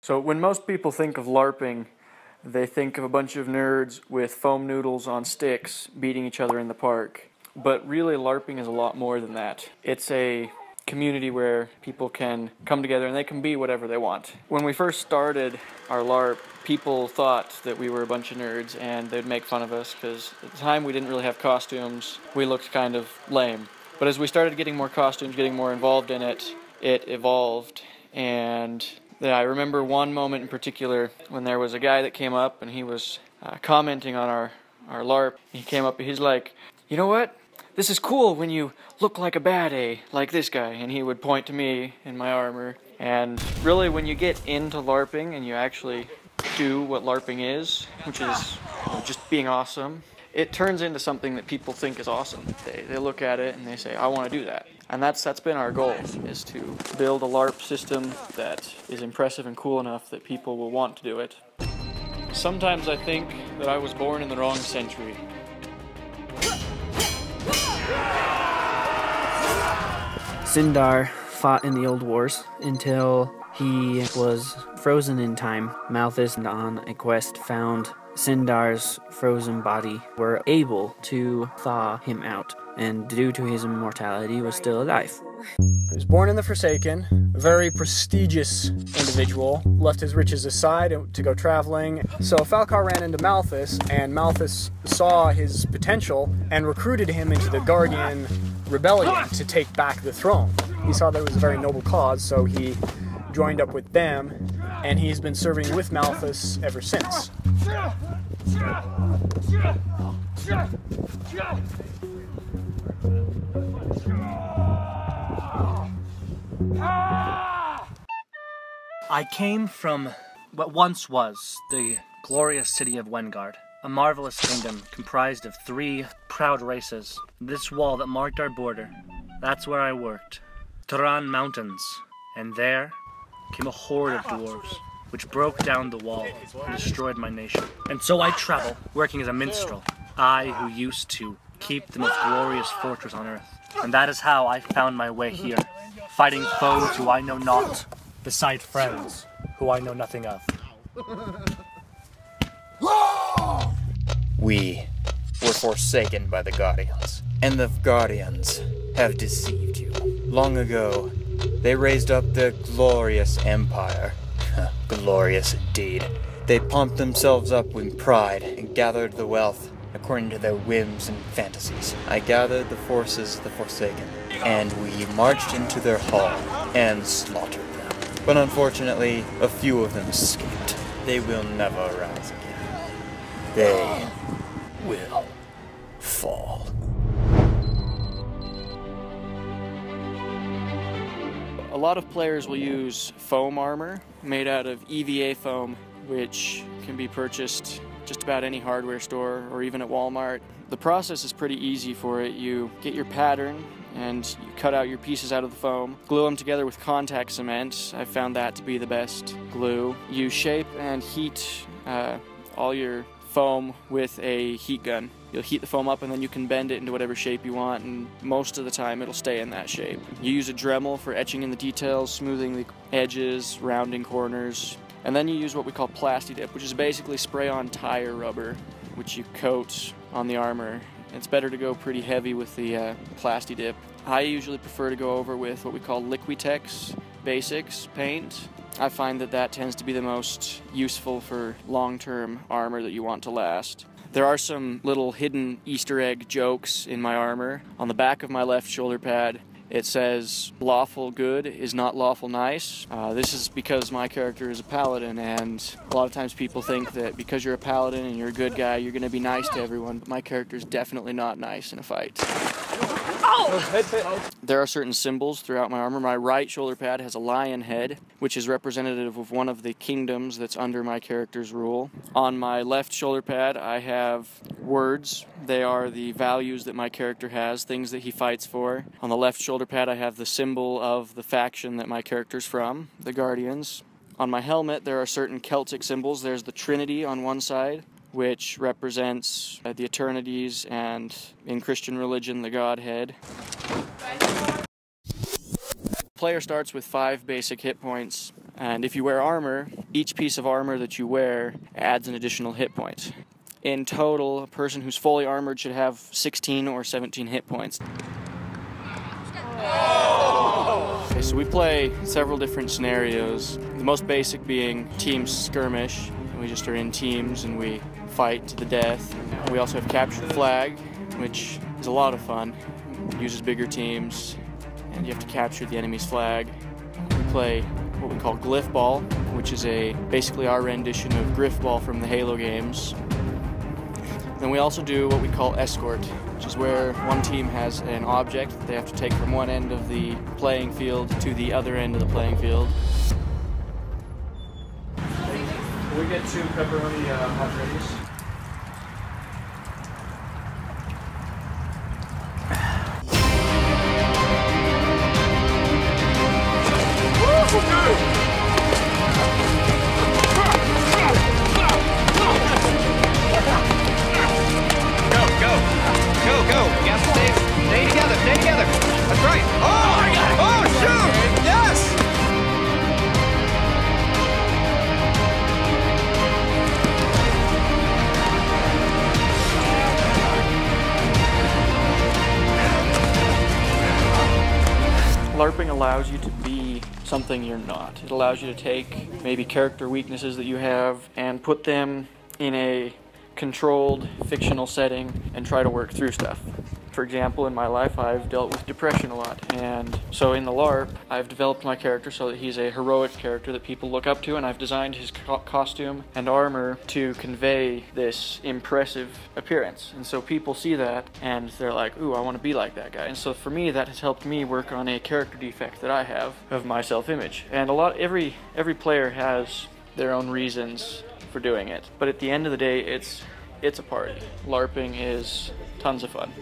So when most people think of LARPing, they think of a bunch of nerds with foam noodles on sticks beating each other in the park. But really, LARPing is a lot more than that. It's a community where people can come together and they can be whatever they want. When we first started our LARP, people thought that we were a bunch of nerds and they'd make fun of us because at the time we didn't really have costumes. We looked kind of lame. But as we started getting more costumes, getting more involved in it, it evolved. And I remember one moment in particular when there was a guy that came up and he was commenting on our LARP. He came up and he's like, "You know what? This is cool when you look like a bad A, like this guy." And he would point to me in my armor. And really, when you get into LARPing and you actually do what LARPing is, which is just being awesome, it turns into something that people think is awesome. They look at it and they say, "I want to do that." And that's been our goal, is to build a LARP system that is impressive and cool enough that people will want to do it. Sometimes I think that I was born in the wrong century. Sindar fought in the old wars until he was frozen in time. Malthus, on a quest, found Sindar's frozen body, were able to thaw him out, and due to his immortality was still alive. He was born in the Forsaken, a very prestigious individual, left his riches aside to go traveling. So Falcar ran into Malthus, and Malthus saw his potential and recruited him into the Guardian Rebellion to take back the throne. He saw that it was a very noble cause, so he joined up with them, and he's been serving with Malthus ever since. I came from what once was the glorious city of Wengard, a marvelous kingdom comprised of 3 proud races. This wall that marked our border, that's where I worked. Turan Mountains, and there came a horde of dwarves, which broke down the wall and destroyed my nation. And so I travel, working as a minstrel, I who used to keep the most glorious fortress on earth. And that is how I found my way here, fighting foes who I know not, beside friends who I know nothing of. We were forsaken by the Guardians, and the Guardians have deceived you. Long ago, they raised up their glorious empire. Glorious indeed. They pumped themselves up with pride and gathered the wealth according to their whims and fantasies. I gathered the forces of the Forsaken, and we marched into their hall and slaughtered them. But unfortunately, a few of them escaped. They will never rise again. They will fall. A lot of players will use foam armor made out of EVA foam, which can be purchased just about any hardware store or even at Walmart. The process is pretty easy for it. You get your pattern and you cut out your pieces out of the foam, glue them together with contact cement. I found that to be the best glue. You shape and heat all your foam with a heat gun. You'll heat the foam up and then you can bend it into whatever shape you want, and most of the time it'll stay in that shape. You use a Dremel for etching in the details, smoothing the edges, rounding corners, and then you use what we call Plasti-Dip, which is basically spray-on tire rubber, which you coat on the armor. It's better to go pretty heavy with the Plasti-Dip. I usually prefer to go over with what we call Liquitex Basics paint. I find that that tends to be the most useful for long-term armor that you want to last. There are some little hidden Easter egg jokes in my armor. On the back of my left shoulder pad, it says, "Lawful good is not lawful nice." This is because my character is a paladin, and a lot of times people think that because you're a paladin and you're a good guy, you're going to be nice to everyone, but my character is definitely not nice in a fight. There are certain symbols throughout my armor. My right shoulder pad has a lion head, which is representative of one of the kingdoms that's under my character's rule. On my left shoulder pad, I have words. They are the values that my character has, things that he fights for. On the left shoulder pad, I have the symbol of the faction that my character's from, the Guardians. On my helmet, there are certain Celtic symbols. There's the Trinity on one side, which represents the eternities, and in Christian religion, the Godhead. Player starts with 5 basic hit points. And if you wear armor, each piece of armor that you wear adds an additional hit point. In total, a person who's fully armored should have 16 or 17 hit points. Okay, so we play several different scenarios. The most basic being team skirmish. We just are in teams and we fight to the death. We also have capture the flag, which is a lot of fun. It uses bigger teams, and you have to capture the enemy's flag. We play what we call glyph ball, which is basically our rendition of griff ball from the Halo games. Then we also do what we call escort, which is where one team has an object that they have to take from one end of the playing field to the other end of the playing field. Can we get 2 pepperoni hot Freddies? Go! You have to stay together. That's right. Oh, shoot! Yes! LARPing allows you to be something you're not. It allows you to take maybe character weaknesses that you have and put them in a controlled fictional setting and try to work through stuff. For example, in my life I've dealt with depression a lot, and so in the LARP I've developed my character so that he's a heroic character that people look up to, and I've designed his costume and armor to convey this impressive appearance. And so people see that and they're like, ooh, I want to be like that guy. And so for me, that has helped me work on a character defect that I have of my self-image. And every player has their own reasons for doing it, but at the end of the day, it's a party. LARPing is tons of fun.